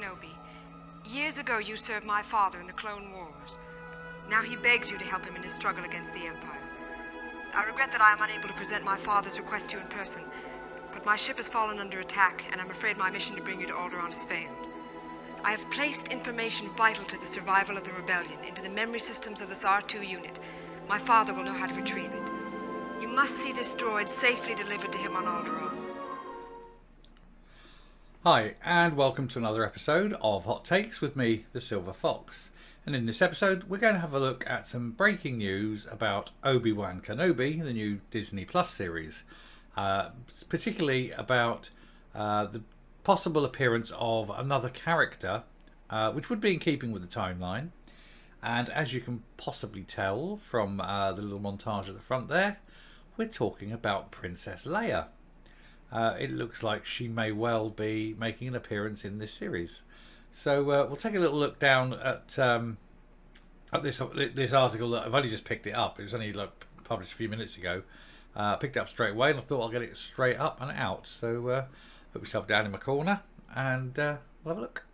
Kenobi. Years ago, you served my father in the Clone Wars. Now he begs you to help him in his struggle against the Empire. I regret that I am unable to present my father's request to you in person, but my ship has fallen under attack, and I'm afraid my mission to bring you to Alderaan has failed. I have placed information vital to the survival of the rebellion into the memory systems of this R2 unit. My father will know how to retrieve it. You must see this droid safely delivered to him on Alderaan. Hi, and welcome to another episode of Hot Takes with me, the Silver Fox. And in this episode, we're going to have a look at some breaking news about Obi Wan Kenobi, the new Disney Plus series, particularly about the possible appearance of another character, which would be in keeping with the timeline. And as you can possibly tell from the little montage at the front there, we're talking about Princess Leia. It looks like she may well be making an appearance in this series. So we'll take a little look down at this article that I've only just picked it up. It was only published a few minutes ago. Picked it up straight away, and I thought I'll get it straight up and out. So put myself down in my corner and we'll have a look.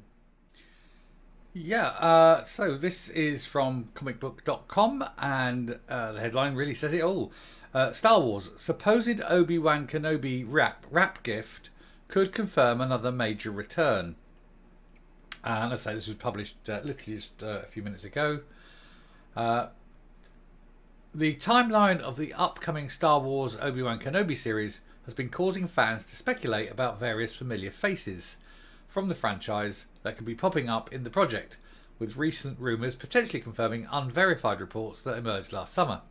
Yeah, so this is from comicbook.com, and the headline really says it all. Star Wars, supposed Obi Wan Kenobi rap gift could confirm another major return. And as I say, this was published literally just a few minutes ago. The timeline of the upcoming Star Wars Obi Wan Kenobi series has been causing fans to speculate about various familiar faces from the franchise that could be popping up in the project, with recent rumours potentially confirming unverified reports that emerged last summer.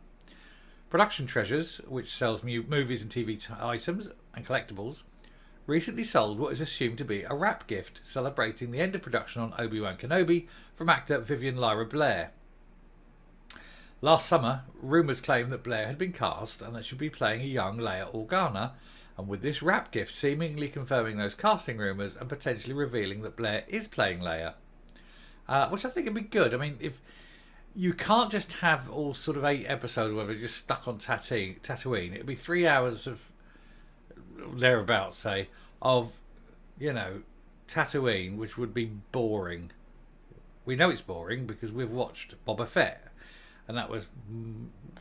Production Treasures, which sells movies and TV items and collectibles, recently sold what is assumed to be a wrap gift celebrating the end of production on Obi Wan Kenobi from actor Vivian Lyra Blair. Last summer, rumours claimed that Blair had been cast and that she'd be playing a young Leia Organa, and with this wrap gift seemingly confirming those casting rumours and potentially revealing that Blair is playing Leia, which I think would be good. I mean, if you can't just have all sort of 8 episodes where they're just stuck on Tatooine. It'd be 3 hours of thereabouts, say, of, Tatooine, which would be boring. We know it's boring because we've watched Boba Fett, and that was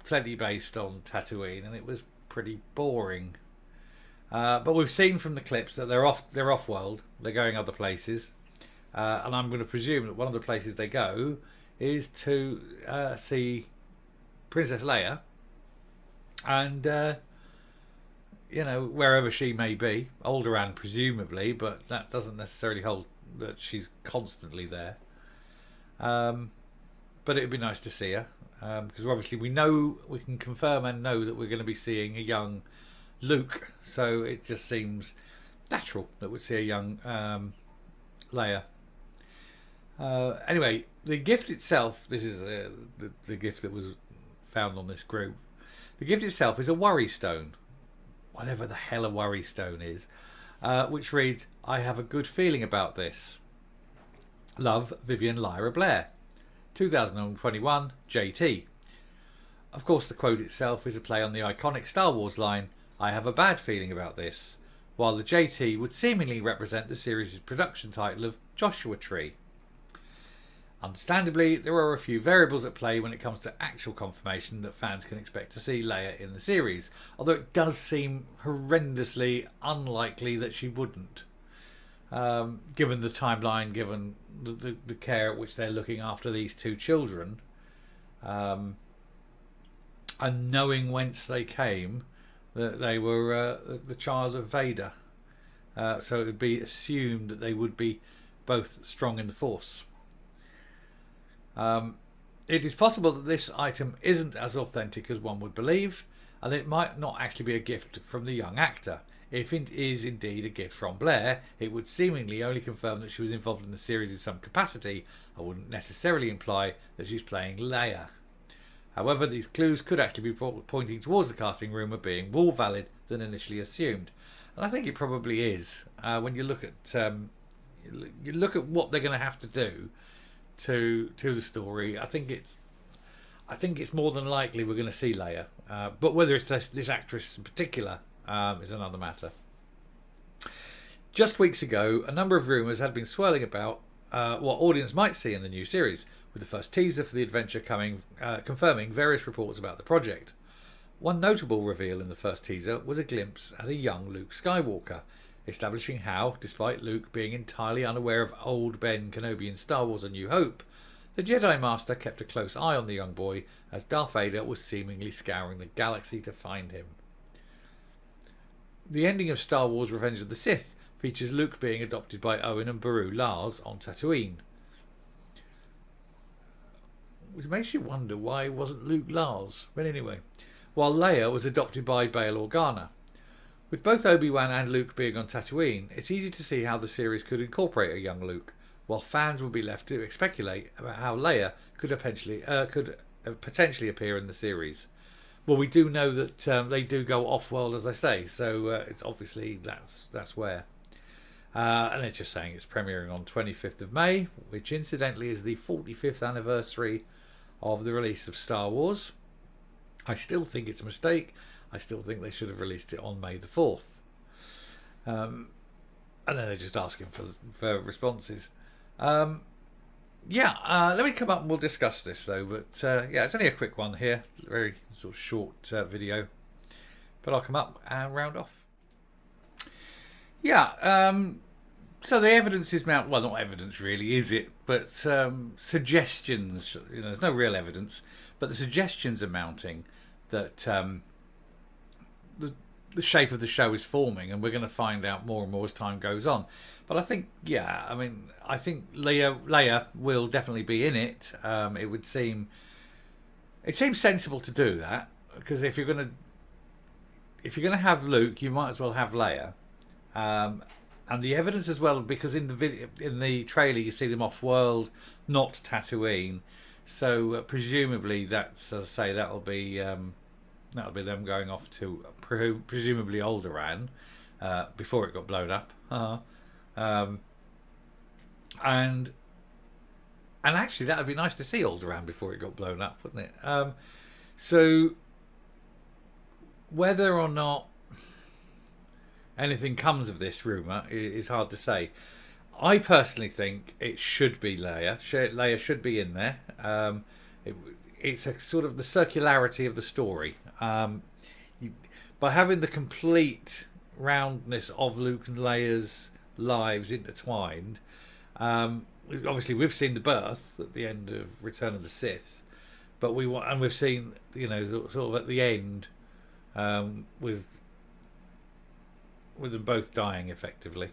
plenty based on Tatooine, and it was pretty boring. But we've seen from the clips that they're off world. They're going other places, and I'm going to presume that one of the places they go is to see Princess Leia, and wherever she may be, Alderaan presumably, but that doesn't necessarily hold that she's constantly there. But it would be nice to see her, because obviously we can confirm and know that we're going to be seeing a young Luke, so it just seems natural that we'd see a young Leia. Anyway, the gift itself, this is the gift that was found on this group. The gift itself is a worry stone, whatever the hell a worry stone is, which reads, "I have a good feeling about this. Love, Vivian Lyra Blair. 2021, JT." Of course, the quote itself is a play on the iconic Star Wars line, "I have a bad feeling about this," while the JT would seemingly represent the series' production title of Joshua Tree. Understandably, there are a few variables at play when it comes to actual confirmation that fans can expect to see Leia in the series, although it does seem horrendously unlikely that she wouldn't, given the timeline, given the care at which they're looking after these two children, and knowing whence they came, that they were the child of Vader. So it would be assumed that they would be both strong in the Force. It is possible that this item isn't as authentic as one would believe, and it might not actually be a gift from the young actor. If it is indeed a gift from Blair, it would seemingly only confirm that she was involved in the series in some capacity. I wouldn't necessarily imply that she's playing Leia. However, these clues could actually be pointing towards the casting rumour being more valid than initially assumed, and I think it probably is. When you look at what they're going to have to do to the story, I think it's more than likely we're going to see Leia. But whether it's this actress in particular is another matter. Just weeks ago, a number of rumours had been swirling about what audience might see in the new series, with the first teaser for the adventure coming, confirming various reports about the project. One notable reveal in the first teaser was a glimpse at a young Luke Skywalker, establishing how, despite Luke being entirely unaware of old Ben Kenobi in Star Wars A New Hope, the Jedi Master kept a close eye on the young boy as Darth Vader was seemingly scouring the galaxy to find him. The ending of Star Wars Revenge of the Sith features Luke being adopted by Owen and Beru Lars on Tatooine. Which makes you wonder why wasn't Luke Lars. But anyway, while Leia was adopted by Bail Organa. With both Obi-Wan and Luke being on Tatooine, it's easy to see how the series could incorporate a young Luke, while fans will be left to speculate about how Leia could potentially appear in the series. Well, we do know that they do go off-world, as I say, so it's obviously that's where. And it's just saying it's premiering on 25th of May, which incidentally is the 45th anniversary of the release of Star Wars. I still think it's a mistake. I still think they should have released it on May the 4th. And then they're just asking for responses. Let me come up and we'll discuss this though. But it's only a quick one here. Very sort of short video. But I'll come up and round off. So the evidence is well, not evidence really, is it? But suggestions. There's no real evidence, but the suggestions are mounting that the shape of the show is forming, and we're going to find out more and more as time goes on. But I think, I think Leia will definitely be in it. It seems sensible to do that, because if you're going to have Luke, you might as well have Leia. And the evidence as well, because in the trailer you see them off-world, not Tatooine. So presumably that's, as I say, that'll be them going off to presumably Alderaan before it got blown up. And actually that would be nice to see Alderaan before it got blown up, wouldn't it? So whether or not anything comes of this rumour is hard to say. I personally think it should be Leia. Leia should be in there. It's a sort of the circularity of the story. By having the complete roundness of Luke and Leia's lives intertwined, obviously we've seen the birth at the end of Return of the Sith, but we've seen sort of at the end with them both dying effectively.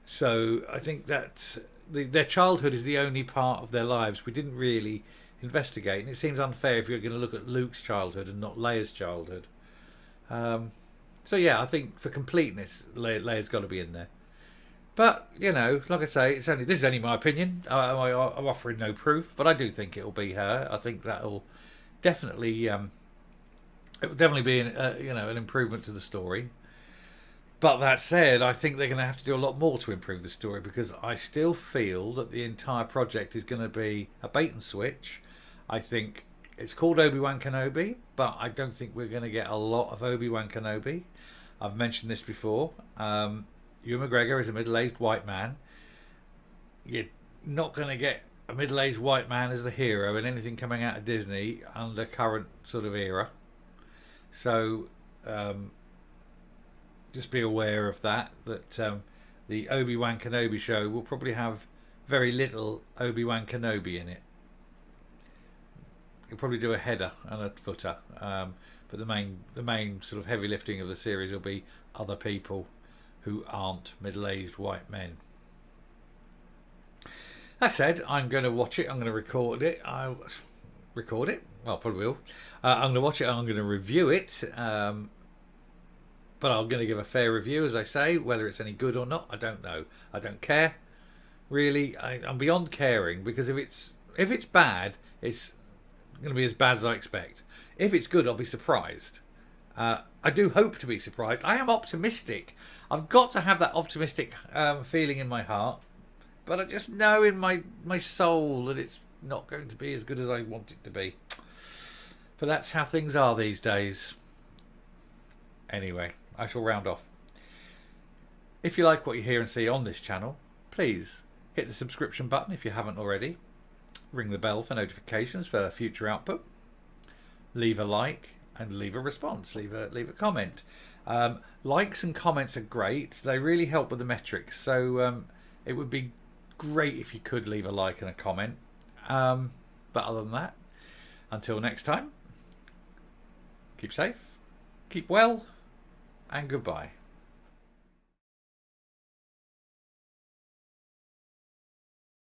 So I think that their childhood is the only part of their lives we didn't really investigate, and it seems unfair if you're going to look at Luke's childhood and not Leia's childhood. I think for completeness, Leia's got to be in there. But like I say, this is only my opinion. I'm offering no proof, but I do think it'll be her. I think that'll definitely it will definitely be an improvement to the story. But that said, I think they're going to have to do a lot more to improve the story, because I still feel that the entire project is going to be a bait and switch. I think it's called Obi Wan Kenobi, but I don't think we're going to get a lot of Obi Wan Kenobi. I've mentioned this before. Ewan McGregor is a middle-aged white man. You're not going to get a middle-aged white man as the hero in anything coming out of Disney under current sort of era. So just be aware of that the Obi Wan Kenobi show will probably have very little Obi Wan Kenobi in it. You'll probably do a header and a footer, but the main sort of heavy lifting of the series will be other people who aren't middle-aged white men. That said, I'm going to watch it. I'm going to record it. I'll record it. Well, probably will. I'm going to watch it. I'm going to review it. But I'm going to give a fair review, as I say. Whether it's any good or not, I don't know. I don't care. Really, I'm beyond caring, because if it's bad, it's going to be as bad as I expect. If it's good, I'll be surprised. I do hope to be surprised. I am optimistic. I've got to have that optimistic feeling in my heart. But I just know in my soul that it's not going to be as good as I want it to be. But that's how things are these days. Anyway, I shall round off. If you like what you hear and see on this channel, please Hit the subscription button if you haven't already. Ring the bell for notifications for future output. Leave a like and leave a response. Leave a comment. Likes and comments are great. They really help with the metrics. So it would be great if you could leave a like and a comment. But other than that, until next time, keep safe, keep well, and goodbye.